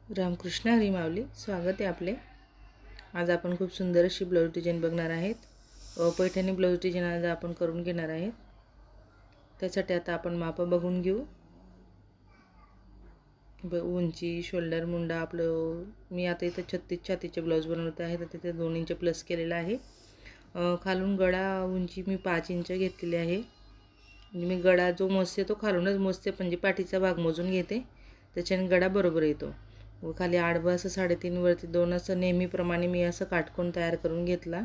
रामकृष्ण हरी माऊली. स्वागत आहे आपले. आज आपण खूप सुंदर अशी ब्लाऊज डिझाईन बघणार आहेत. पैठणी ब्लाऊज डिझाईन आज आपण करून घेणार आहेत. त्यासाठी आता आपण माप बघून घेऊ. उंची, शोल्डर, मुंडा आपलं मी आता इथं 36 छातीचे ब्लाऊज बनवत आहे, तर तिथे 2 इंच प्लस केलेला आहे. खालून गळा उंची मी 5 इंच घेतलेली आहे. म्हणजे मी गळा जो मोजते तो खालूनच मोजते, म्हणजे पाठीचा भाग मोजून घेते, त्याच्याने गळा बरोबर येतो. व खाली आडवं असं 3.5 वरती 2 असं नेहमीप्रमाणे मी असं काटकोन तयार करून घेतला.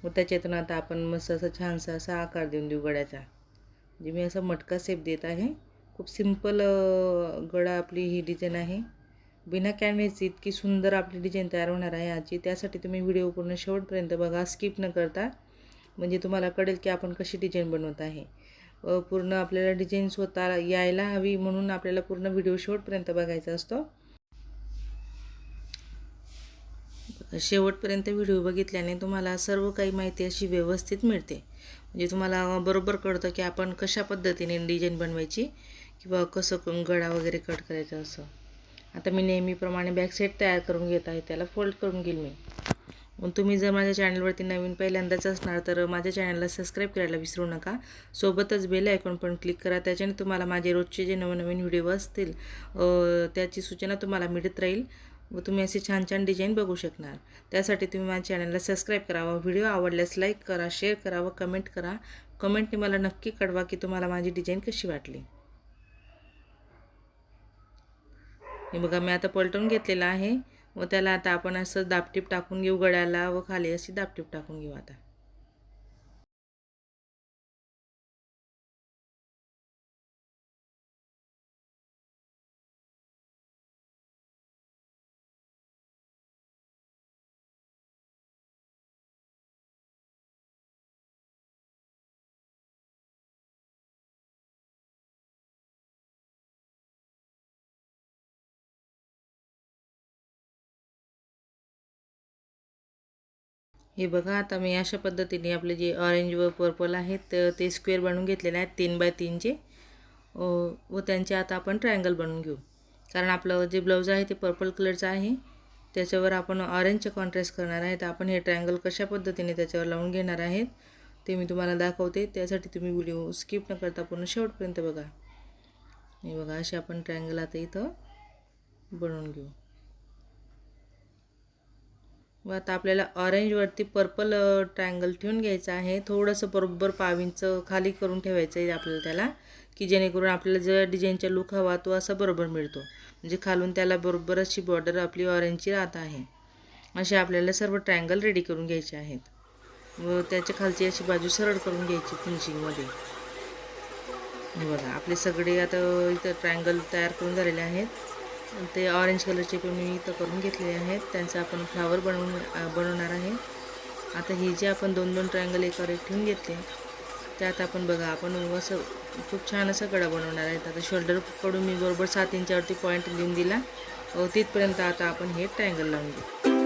व त्याच्यातून आता आपण मस्त असं छानसा असा आकार देऊन देऊ गळ्याचा. म्हणजे मी असं मटका शेप देत आहे. खूप सिंपल गळा आपली ही डिझाईन आहे. बिना कॅनव्हासची इतकी सुंदर आपली डिझाईन तयार होणार आहे आजची. त्यासाठी तुम्ही व्हिडिओ पूर्ण शेवटपर्यंत बघा, स्किप न करता, म्हणजे तुम्हाला कळेल की आपण कशी डिझाईन बनवत आहे. पूर्ण आपल्याला डिझाईन स्वतः यायला हवी, म्हणून आपल्याला पूर्ण व्हिडिओ शेवटपर्यंत बघायचा असतो. शेवटपर्यंत व्हिडिओ बघितल्याने तुम्हाला सर्व काही माहिती अशी व्यवस्थित मिळते. म्हणजे तुम्हाला बरोबर कळतं की आपण कशा पद्धतीने डिझाईन बनवायची किंवा कसं गळा वगैरे कट करायचं असं. आता मी नेहमीप्रमाणे बॅक साईड तयार करून घेत आहे, त्याला फोल्ड करून घेईल मी. मग तुम्ही जर माझ्या चॅनलवरती नवीन पहिल्यांदाच असणार तर माझ्या चॅनलला सबस्क्राईब करायला विसरू नका. सोबतच बेल आयकॉन पण क्लिक करा, त्याच्याने तुम्हाला माझे रोजचे जे नवनवीन व्हिडिओ असतील त्याची सूचना तुम्हाला मिळत राहील व तुम्ही असे छान छान डिझाईन बघू शकणार. त्यासाठी तुम्ही माझ्या चॅनलला सबस्क्राईब करावा, व्हिडिओ आवडल्यास लाईक करा, शेअर करा व कमेंट करा. कमेंटने मला नक्की कळवा की तुम्हाला माझी डिझाईन कशी वाटली. हे बघा, मी आता पलटवून घेतलेला आहे व त्याला आता आपण असं दापटीप टाकून घेऊ गळ्याला व खाली अशी दापटीप टाकून घेऊ आता. हे बघा, आता मी अशा पद्धतीने आपले जे ऑरेंज व पर्पल आहेत ते स्क्वेअर बनवून घेतलेले आहेत 3x3चे. व त्यांचे आता आपण ट्रायंगल बनवून घेऊ. कारण आपलं जे ब्लाऊज आहे ते पर्पल कलरचं आहे, त्याच्यावर आपण ऑरेंजचे कॉन्ट्रास्ट करणार आहे. तर आपण हे ट्रायंगल कशा पद्धतीने त्याच्यावर लावून घेणार आहेत ते मी तुम्हाला दाखवते. त्यासाठी तुम्ही व्हिडिओ स्किप न करता पूर्ण शेवटपर्यंत बघा. हे बघा, असे आपण ट्रायंगल आता इथं बनवून घेऊ. व आता आपल्याला ऑरेंजवरती पर्पल ट्रायंगल ठेवून घ्यायचं आहे. थोडंसं बरोबर 5 इंच खाली करून ठेवायचं आहे आपल्याला त्याला, की जेणेकरून आपल्याला जर डिझाईनचा लुक हवा तो असा बरोबर मिळतो. म्हणजे खालून त्याला बरोबर अशी बॉर्डर आपली ऑरेंजची राहत आहे. असे आपल्याला सर्व ट्रायंगल रेडी करून घ्यायचे आहेत. व त्याच्या खालची अशी बाजू सरळ करून घ्यायची फिनिशिंगमध्ये. हे बघा, आपले सगळे आता इथं ट्रायंगल तयार करून झालेले आहेत. ते ऑरेंज कलरचे पण मी इथं करून घेतलेले आहेत. त्यांचं आपण फ्लावर बनवणार आहे. आता हे जे आपण 2-2 ट्रायंगल एकावर एक ठेवून घेतले, त्यात आपण बघा आपण असं खूप छान असा गळा बनवणार आहे. आता शोल्डरकडून मी बरोबर 7 इंचावरती पॉईंट लिहून दिला. तिथपर्यंत आता आपण हे ट्रायंगल लावून घेऊ.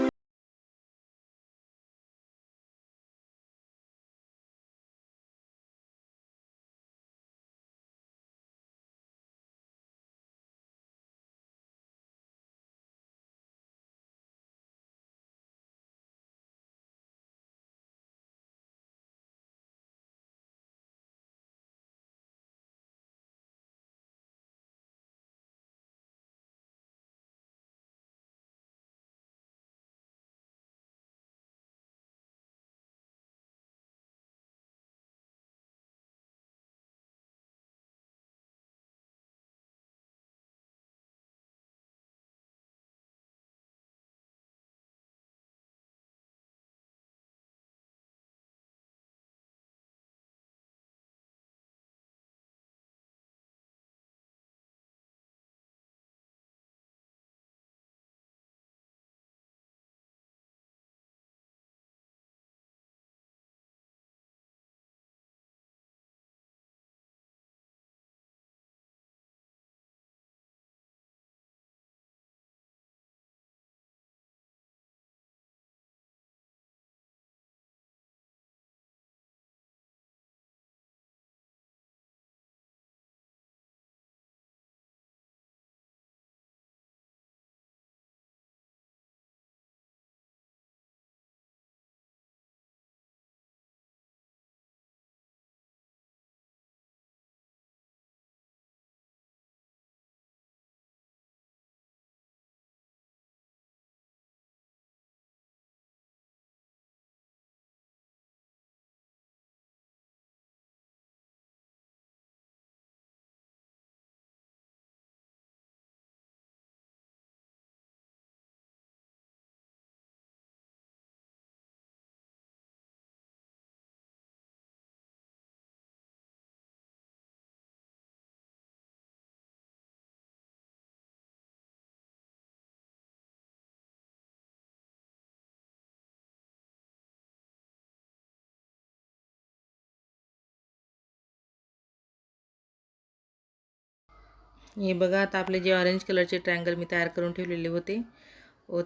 हे बघा, आता आपले जे ऑरेंज कलरचे ट्रायंगल मी तयार करून ठेवलेले होते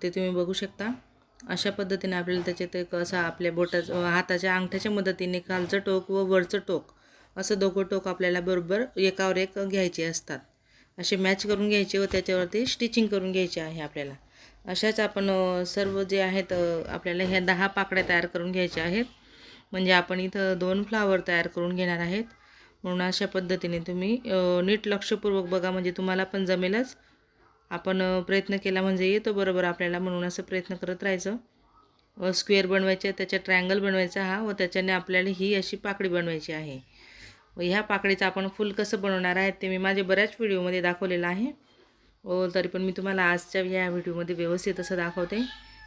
ते तुम्ही बघू शकता. अशा पद्धतीने आपल्याला त्याच्यात एक असा आपल्या हाताच्या अंगठ्याच्या मदतीने खालचं टोक व वरचं टोक असं दोघं टोक आपल्याला बरोबर एकावर एक घ्यायचे असतात. असे मॅच करून घ्यायचे व त्याच्यावरती स्टिचिंग करून घ्यायची आहे आपल्याला. अशाच आपण सर्व जे आहेत आपल्याला ह्या 10 पाकड्या तयार करून घ्यायच्या आहेत. म्हणजे आपण इथं 2 फ्लावर तयार करून घेणार आहेत. म्हणून अशा पद्धतीने तुम्ही नीट लक्षपूर्वक बघा, म्हणजे तुम्हाला पण जमेलच. आपण प्रयत्न केला म्हणजे येतो बरोबर आपल्याला, म्हणून असं प्रयत्न करत राहायचं. स्क्वेअर बनवायचे, त्याच्या ट्रायंगल बनवायचा हा, व त्याच्याने आपल्याला ही अशी पाकळी बनवायची आहे. व ह्या पाकळीचं आपण फुल कसं बनवणार आहे ते मी माझ्या बऱ्याच व्हिडिओमध्ये दाखवलेलं आहे. तरी पण मी तुम्हाला आजच्या या व्हिडिओमध्ये व्यवस्थित असं दाखवते.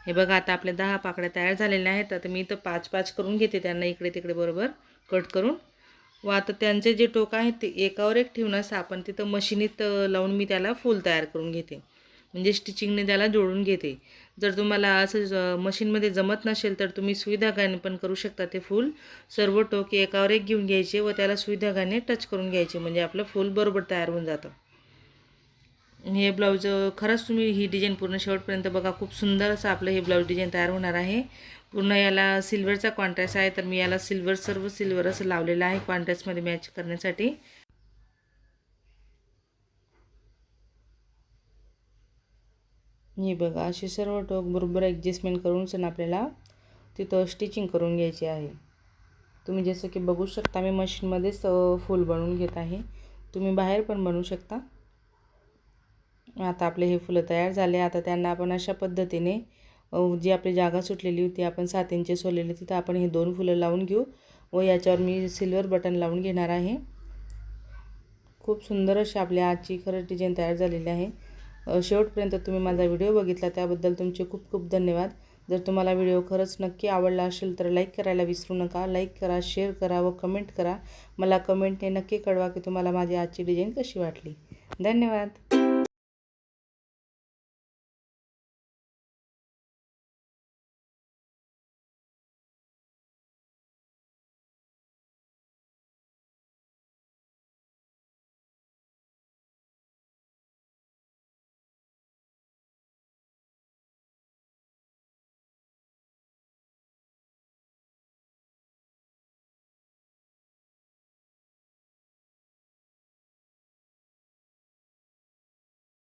हे बघा, आता आपल्या 10 पाकळ्या तयार झालेल्या आहेत. आता मी इथं 5-5 करून घेते त्यांना इकडे तिकडे बरोबर कट करून. व आता त्यांचे जे टोक आहेत ते एकावर एक ठेवून असं आपण तिथं मशीनीत लावून मी त्याला फूल तयार करून घेते, म्हणजे स्टिचिंगने त्याला जोडून घेते. जर तुम्हाला असं मशीनमध्ये जमत नसेल तर तुम्ही सुई धाग्याने पण करू शकता. ते फूल सर्व टोक एकावर एक घेऊन घ्यायचे व त्याला सुई धाग्याने टच करून घ्यायचे, म्हणजे आपलं फूल बरोबर तयार होऊन जातं. हे ब्लाऊज खरंच तुम्ही ही डिझाईन पूर्ण शेवटपर्यंत बघा. खूप सुंदर असं आपलं हे ब्लाऊज डिझाईन तयार होणार आहे. पूर्ण याला सिल्वरचा कॉन्ट्रास्ट आहे, तर मी याला सर्व सिल्वर असं लावलेलं आहे कॉन्ट्रास्टमध्ये मॅच करण्यासाठी. हे बघा, असे सर्व टोक बरोबर ॲडजस्टमेंट करून सण आपल्याला तिथं स्टिचिंग करून घ्यायची आहे. तुम्ही जसं की बघू शकता मी मशीनमध्येच फूल बनवून घेत आहे. तुम्ही बाहेर पण बनवू शकता. आता आपले हे फुलं तयार झाले. आता त्यांना आपण अशा पद्धतीने जी आपली जागा सुटलेली होती आपण 7 इंच सोडलेली तिथं आपण हे 2 फुलं लावून घेऊ व याच्यावर मी सिल्वर बटन लावून घेणार आहे. खूप सुंदर अशी आपल्या आजची खरंच डिझाईन तयार झालेली आहे. शेवटपर्यंत तुम्ही माझा व्हिडिओ बघितला त्याबद्दल तुमचे खूप खूप धन्यवाद. जर तुम्हाला व्हिडिओ खरंच नक्की आवडला असेल तर लाईक करायला विसरू नका. लाईक करा, शेअर करा व कमेंट करा. मला कमेंटने नक्की कळवा की तुम्हाला माझी आजची डिझाईन कशी वाटली. धन्यवाद.